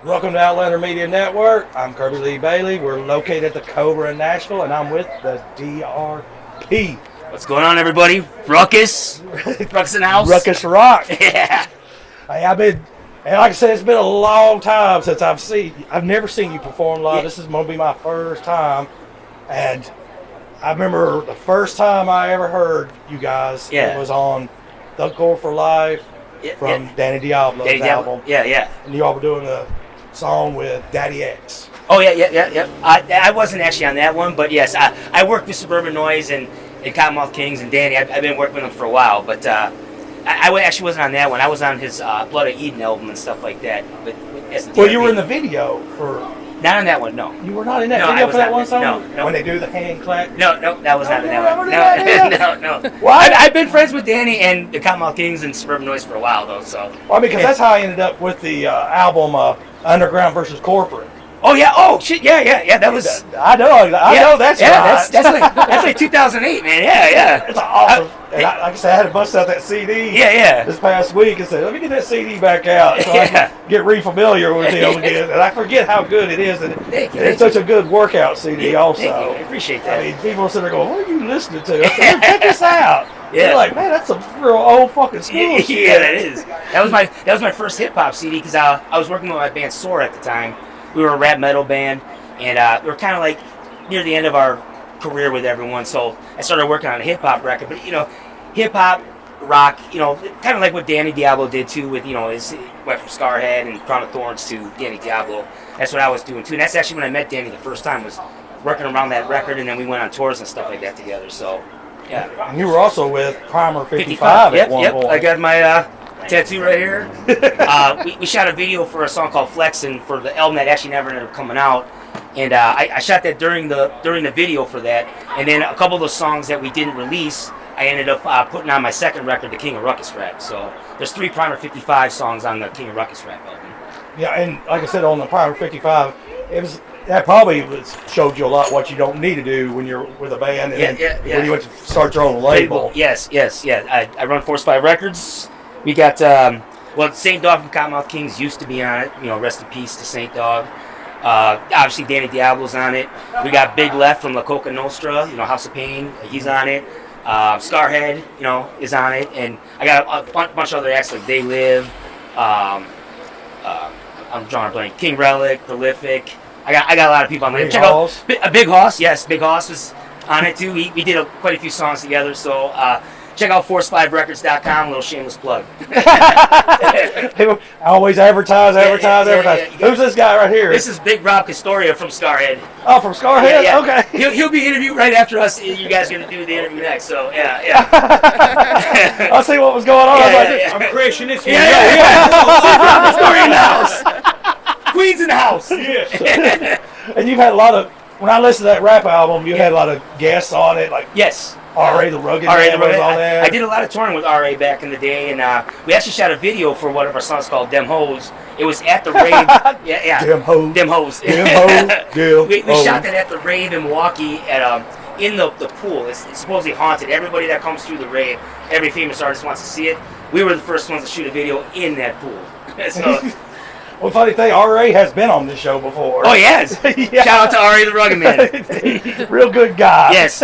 Welcome to Outlander Media Network. I'm Kirby Lee Bailey. We're located at the Cobra in Nashville, and I'm with the DRP. What's going on, everybody? Ruckus. Ruckus in the house. Ruckus Rock. Yeah. Hey, and like I said, it's been a long time since I've never seen you perform live. Yeah. This is going to be my first time, and I remember the first time I ever heard you guys. Yeah. It was on The Gore for Life from Danny Diablo's album. Yeah. And you all were doing a song with Daddy X. Oh, yeah. I wasn't actually on that one, but yes, I worked with Suburban Noize and Cottonmouth Kings and Danny. I've been working with them for a while, but I actually wasn't on that one. I was on his Blood of Eden album and stuff like that. Well, you were in the video for... Not on that one, no. You were not in that No, video for that one song? No. When they do the hand clap? No, that was not in that one. No. Why? I've been friends with Danny and the Cottonmouth Kings and Suburban Noize for a while, though, so... Well, I mean, because that's how I ended up with the album Underground versus Corporate. Oh, yeah. Oh, shit. Yeah. That was... I know that's right. That's like 2008, man. Yeah. It's awesome. And like I said, I had to bust out that CD this past week and said, let me get that CD back out so I can get re-familiar with him again. And I forget how good it is. And it's such a good workout CD also. Thank you. I appreciate that. I mean, people are sitting there going, what are you listening to? I said, check this out. Yeah. You're like, man, that's some real old fucking school shit. Yeah, that is. That was my first hip hop CD because I was working with my band Soar at the time. We were a rap metal band, and we were kind of like near the end of our career with everyone. So I started working on a hip hop record. But hip hop, rock, kind of like what Danny Diablo did too. With his went from Scarhead and Crown of Thorns to Danny Diablo. That's what I was doing too. And that's actually when I met Danny the first time, was working around that record, and then we went on tours and stuff like that together. So. Yeah. And you were also with Primer 55 at one point. I got my tattoo right here. We shot a video for a song called Flexin' for the album that actually never ended up coming out. And I shot that during the video for that. And then a couple of those songs that we didn't release, I ended up putting on my second record, The King of Ruckus Rap. So there's 3 Primer 55 songs on the King of Ruckus Rap album. Yeah, and like I said, on the Primer 55, that probably showed you a lot what you don't need to do when you're with a band and when you went to start your own label. Yes. I run Force 5 Records. We got, Saint Dog from Cottonmouth Kings used to be on it. Rest in peace to Saint Dog. Obviously, Danny Diablo's on it. We got Big Left from La Coca Nostra, House of Pain. He's on it. Scarhead, is on it. And I got a bunch of other acts like They Live. I'm drawing a blank. King Relic, Prolific. I got a lot of people on there. Check out Big Hoss. Yes, Big Hoss was on it too. We did quite a few songs together. So check out force5records.com. A little shameless plug. I always advertise. Yeah. Who's this guy right here? This is Big Rob Castoria from Scarhead. Oh, from Scarhead? Yeah. Okay. He'll be interviewed right after us. You guys are going to do the interview next. So, yeah. I'll see what was going on. I'm crashing this one. Yeah. Rob Castoria in the house. Queens in the house. Yes. And you've had a lot of, when I listened to that rap album, you had a lot of guests on it, like yes. R.A. the Rugged Man was on there. I did a lot of touring with R.A. back in the day, and we actually shot a video for one of our songs called Dem Hoes. It was at the rave. Yeah. Dem Hoes. Dem Hoes. We shot that at the rave in Milwaukee in the pool. It's supposedly haunted. Everybody that comes through the rave, every famous artist wants to see it. We were the first ones to shoot a video in that pool. So, well, funny thing, R.A. has been on this show before. Oh, he has? Yeah. Shout out to R.A. the Rugged Man. Real good guy. Yes.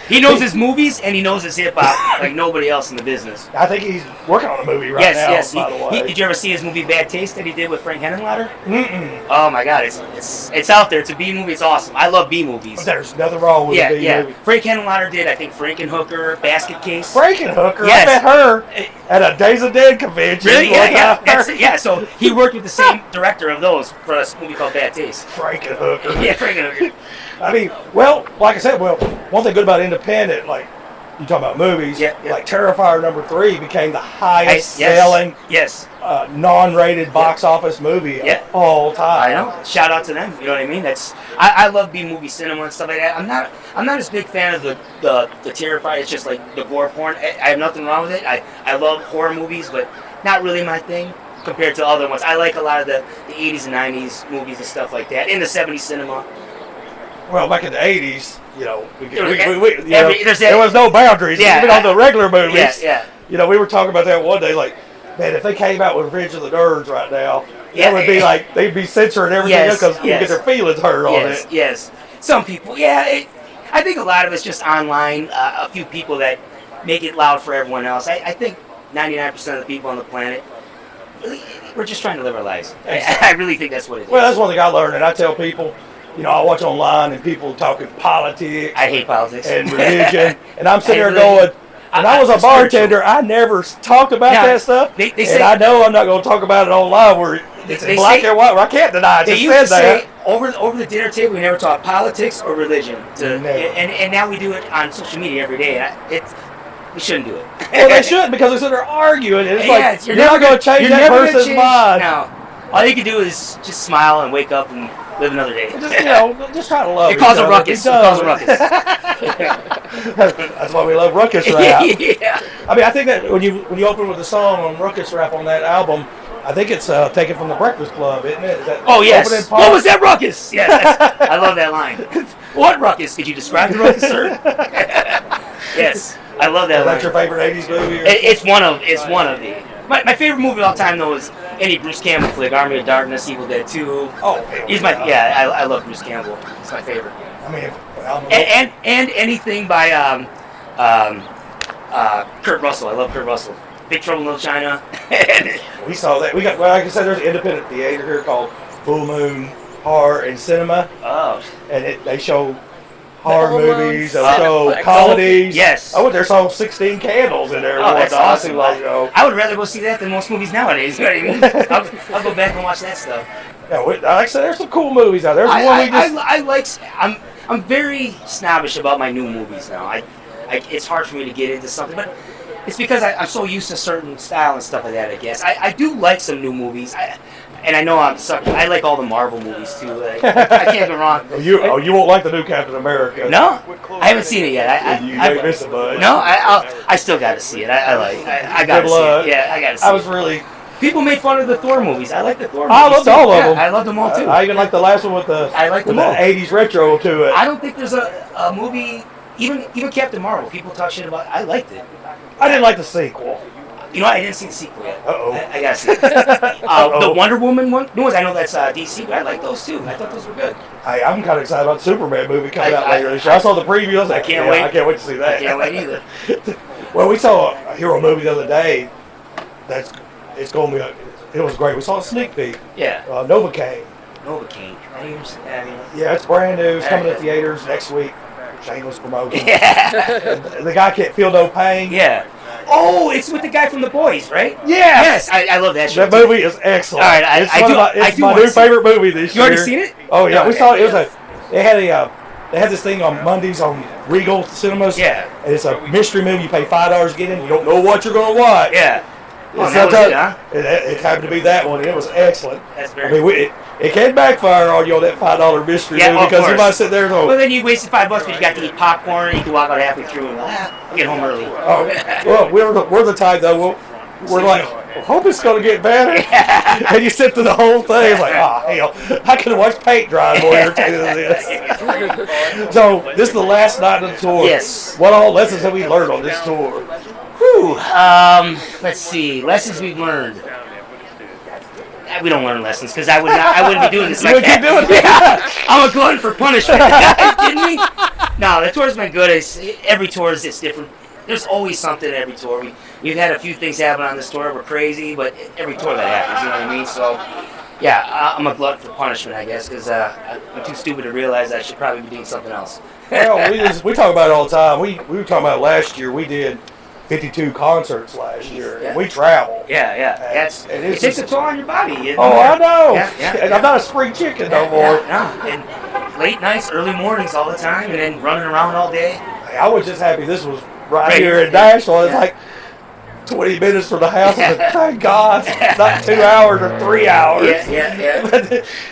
He knows his movies and he knows his hip-hop like nobody else in the business. I think he's working on a movie now, by the way. Did you ever see his movie Bad Taste that he did with Frank Henenlotter? Mm-mm. Oh, my God. It's out there. It's a B movie. It's awesome. I love B movies. There's nothing wrong with a B movie. Frank Henenlotter did, I think, Frankenhooker, Basket Case. Frankenhooker? Yes. I met her at a Days of Dead convention. Really? Yeah. So he worked with the same director of those for a movie called Bad Taste. Frankenhooker. Yeah, Frankenhooker. I mean, like I said, one thing good about independent, like you talk about movies, like Terrifier #3 became the highest selling non-rated box office movie of all time. I know. Shout out to them. You know what I mean? I love B-movie cinema and stuff like that. I'm not as big fan of the Terrifier. It's just like the gore porn. I have nothing wrong with it. I love horror movies, but not really my thing compared to other ones. I like a lot of the 80s and 90s movies and stuff like that. In the 70s cinema. Well, back in the 80s, there was no boundaries. Even on the regular movies. Yeah. We were talking about that one day, like, man, if they came out with Revenge of the Nerds right now, that would be like, they'd be censoring everything because people get their feelings hurt on it. Yes. Some people, I think a lot of it's just online. A few people that make it loud for everyone else. I think 99% of the people on the planet, we're just trying to live our lives. I really think that's what it is. Well, that's one thing I learned, and I tell people, I watch online and people talking politics. I hate politics. And religion. And I'm sitting there going, when I was a bartender, I never talked about that stuff. They say, and I know I'm not going to talk about it online where it's black and white, where I can't deny it. They used to say, over the dinner table, we never talk politics or religion. And now we do it on social media every day. We shouldn't do it. Well, they shouldn't, because they're sitting there arguing. And it's like, you're not going to change that person's mind. No. All you can do is just smile and wake up and live another day. Just try to love it. Cause a ruckus. That's why we love Ruckus Rap. Yeah. I mean, I think that when you open with the song on Ruckus Rap on that album, I think it's taken from the Breakfast Club, isn't it? Is that yes. What was that ruckus? Yes. I love that line. What ruckus? Could you describe the ruckus, sir? Yes. I love that line. Is that your favorite 80s movie? It's one of the. My favorite movie of all time, though, is any Bruce Campbell flick, Army of Darkness, Evil Dead 2. Oh, he's I love Bruce Campbell. It's my favorite. I mean, and anything by Kurt Russell. I love Kurt Russell. Big Trouble in Little China. We saw that. We got, like I said, there's an independent theater here called Full Moon Horror and Cinema. Oh. And they show horror movies, they show comedies. Yes. I went there, saw 16 Candles in there. That's awesome. I would rather go see that than most movies nowadays. You know what I mean? I'll go back and watch that stuff. Yeah, like I said, there's some cool movies out there. I'm very snobbish about my new movies now. It's hard for me to get into something, but it's because I'm so used to certain style and stuff like that, I guess. I do like some new movies. And I know I'm sucking. I like all the Marvel movies too. I can't go wrong. You won't like the new Captain America? No, I haven't seen it yet. You ain't missing much. No, I still got to see it. I got to see it. Yeah, I got to see it. I was really. People make fun of the Thor movies. I like the Thor movies. I loved all of them. I loved them all too. I even like the last one with the. I like them all. The 80s retro to it. I don't think there's a movie. Even Captain Marvel. People talk shit about. I liked it. I didn't like the sequel. I didn't see the sequel yet. Uh-oh. I gotta see it. The Wonder Woman one? No, I know that's DC, but I like those too. I thought those were good. I'm kind of excited about the Superman movie coming out later this year. I saw the preview. I was like, I can't wait. I can't wait to see that. I can't wait either. Well, we saw a hero movie the other day. It's going to be. It was great. We saw a sneak peek. Yeah. Novocaine. Novocaine. Yeah, it's brand new. It's coming to theaters next week. Shameless promotion. Yeah. The guy can't feel no pain. Yeah. Oh, it's with the guy from The Boys, right? Yes. I love that show. That movie is excellent. All right, it's my new favorite movie this year. You already seen it? Oh yeah, we saw it. They had this thing on Mondays on Regal Cinemas. Yeah. And it's a mystery movie. You pay $5 to get in. You don't know what you're going to watch. Yeah. It happened to be that one. And it was excellent. That's very. It can backfire on you on that $5 mystery movie because you might sit there and go. Well, then you wasted $5, but you got to eat popcorn and you can walk out halfway through and I'll get home early. Oh, well, we're the type though. We're like, hope it's going to get better. Yeah. And you sit through the whole thing. It's like, hell, I could have watched paint dry more irritated than this. So this is the last night of the tour. Yes. What all lessons have we learned on this tour? Whew. Let's see. Lessons we've learned. We don't learn lessons because I wouldn't be doing this like that. You would keep doing it. Yeah. I'm a glutton for punishment. Are you kidding me? No, the tour's been good. Every tour is just different. There's always something every tour. We've had a few things happen on this tour. We're crazy, but every tour that happens, you know what I mean? So, yeah, I'm a glutton for punishment, I guess, because I'm too stupid to realize I should probably be doing something else. Well, we talk about it all the time. We were talking about last year. We did 52 concerts last year, and we travel. Yeah. It takes a toll on your body. I know. Yeah. And I'm not a spring chicken no more. No, and late nights, early mornings all the time, and then running around all day. I was just happy this was right here in Nashville. It's like 20 minutes from the house. And thank God, it's not 2 hours or 3 hours. Yeah.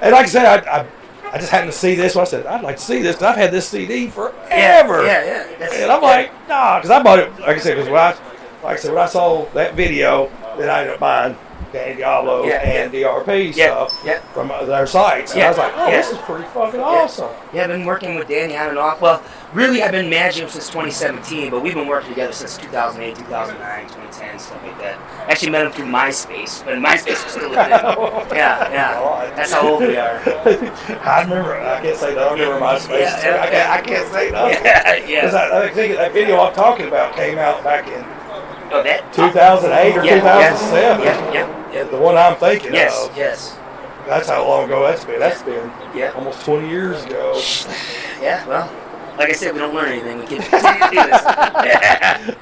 And like I said, I just happened to see this. So I said, I'd like to see this. Because I've had this CD forever. Yeah. And I'm like, nah. Because I bought it, like I said, because like I said, when I saw that video, then I ended up buying Danny Diablo and DRP stuff from their sites. And I was like, oh, this is pretty fucking awesome. Yeah, I've been working with Danny on and off. Well, really, I've been managing him since 2017, but we've been working together since 2008, 2009, 2010, stuff like that. I actually met him through MySpace, but MySpace was still a thing. Yeah. That's how old we are. I remember, I can't say that. I remember MySpace. I can't say that. Because I think that video I'm talking about came out back in 2008 or 2007. Yeah. The one I'm thinking of. Yes. That's how long ago that's been. That's been almost 20 years ago. Yeah, well, like I said, we don't learn anything. We can continue to do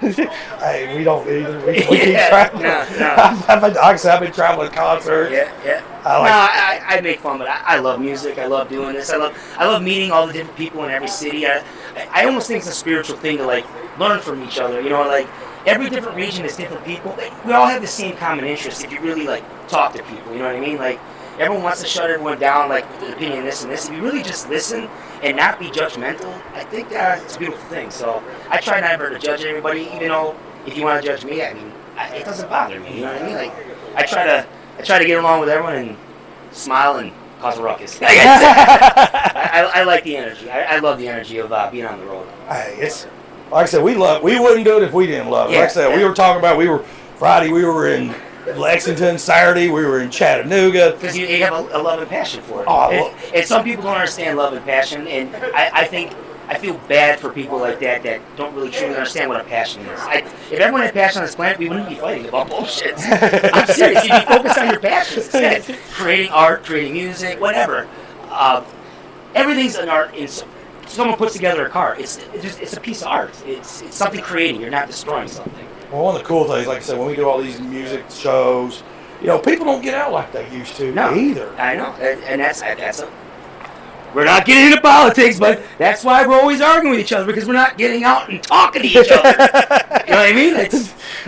this. Hey, we don't either. We keep traveling. No. I've been traveling concerts. Yeah. I make fun, but I love music. I love doing this. I love meeting all the different people in every city. I almost think it's a spiritual thing to like learn from each other. You know, like every different region is different people. We all have the same common interests if you really like talk to people. You know what I mean? Like everyone wants to shut everyone down, like with an opinion this and this. If you really just listen and not be judgmental, I think it's a beautiful thing. So I try never to judge everybody, even though if you want to judge me, I mean, it doesn't bother me. You know what I mean? Like I try to get along with everyone and smile and cause a ruckus. I like the energy. I love the energy of being on the road. It's like I said, we wouldn't do it if we didn't love it. Like I said, we were talking about Friday we were in Lexington, Saturday we were in Chattanooga. Because you have a love and passion for it. And some people don't understand love and passion, and I think I feel bad for people like that don't really truly understand what a passion is. If everyone had passion on this planet, we wouldn't be fighting about bullshit. I'm serious. You'd be focused on your passions instead. Creating art, creating music, whatever. Everything's an art. Someone puts together a car. It's a piece of art. It's something creating. You're not destroying something. Well, one of the cool things, like I said, when we do all these music shows, you know, people don't get out like they used to either. I know, and we're not getting into politics, but that's why we're always arguing with each other, because we're not getting out and talking to each other. You know what I mean?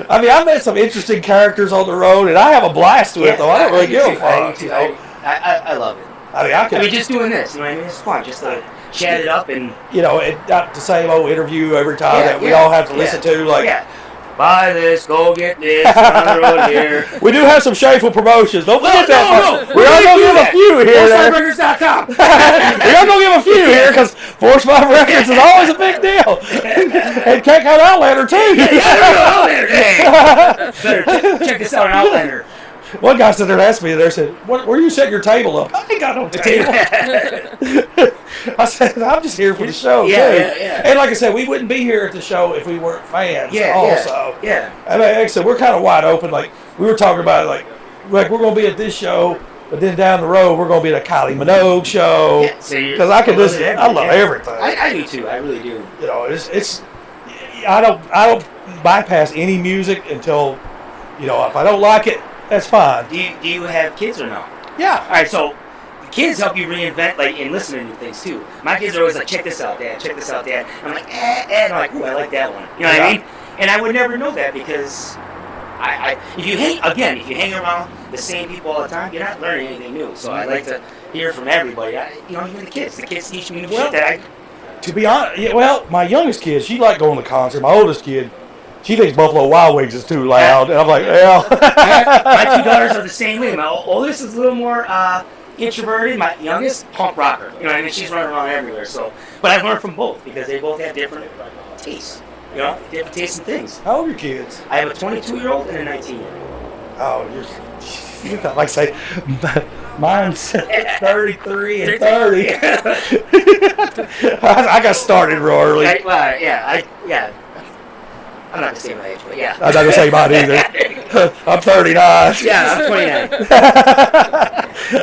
I've met some interesting characters on the road, and I have a blast with them. I don't really give a fuck. I love it. I mean, just doing this, you know what I mean? It's fun, just to chat it up and... You know, not the same old interview every time that we all have to listen to, like... Buy this, go get this, on the road here. We do have some shameful promotions. Don't forget that. We are going to give a few here. ForceFiveRecords.com. We are going to give a few here because Force 5 Records is always a big deal. And Cat Count Outlander, too. Better check this out on Outlander. One guy sitting there asked me, they said, where you set your table up? I ain't got no table. I said, I'm just here for the show, too. And like I said, we wouldn't be here at the show if we weren't fans also. Yeah. I mean, like I said, we're kind of wide open. Like, we were talking about it, like we're going to be at this show, but then down the road, we're going to be at a Kylie Minogue show. Because I can listen. I love everything. I do, too. I really do. You know, it's I don't bypass any music until, you know, if I don't like it, that's fine. Do you have kids or no? Yeah. All right, so the kids help you reinvent, like, and listen to new things too. My kids are always like, check this out, Dad. Check this out, Dad. And I'm like, and I'm like, ooh, I like that one. You know what I mean? And I would never know that because if you hang around the same people all the time, you're not learning anything new. So I like to hear from everybody. Even the kids. The kids teach me new shit that To be honest, my youngest kid, she liked going to concerts. My oldest kid, she thinks Buffalo Wild Wings is too loud, and I'm like, My two daughters are the same way. My oldest is a little more introverted. My youngest, punk rocker. You know what I mean? She's running around everywhere. So, but I learned from both because they both have different tastes. You know, different tastes in things. How old are your kids? I have a 22-year-old and a 19-year-old. Oh, you're like I say, mine's 33 and 30. I got started real early. I'm not going to say my age, but yeah. I'm not going to say mine either. I'm 39. Yeah, I'm 29.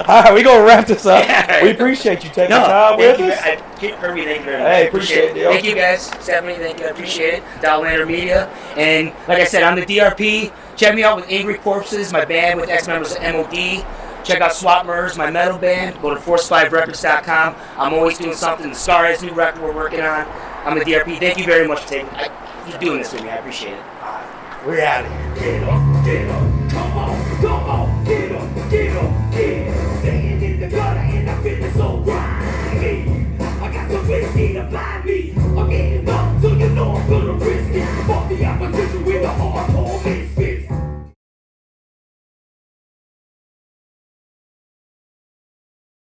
All right, we're going to wrap this up. We appreciate you taking time with us. Kirby, thank you very much. Hey, appreciate it. Thank you guys. Stephanie, thank you. I appreciate it. Outlander Media. And like I said, I'm the DRP. Check me out with Angry Corpses, my band with ex-members of MOD. Check out Swap Murders, my metal band. Go to Force5Records.com. I'm always doing something. The Scar has new record we're working on. I'm the DRP. Thank you very much for you're doing this with me. I appreciate it. We're out of here. Get up, come on, get up, Staying in the gutter and I feel so right.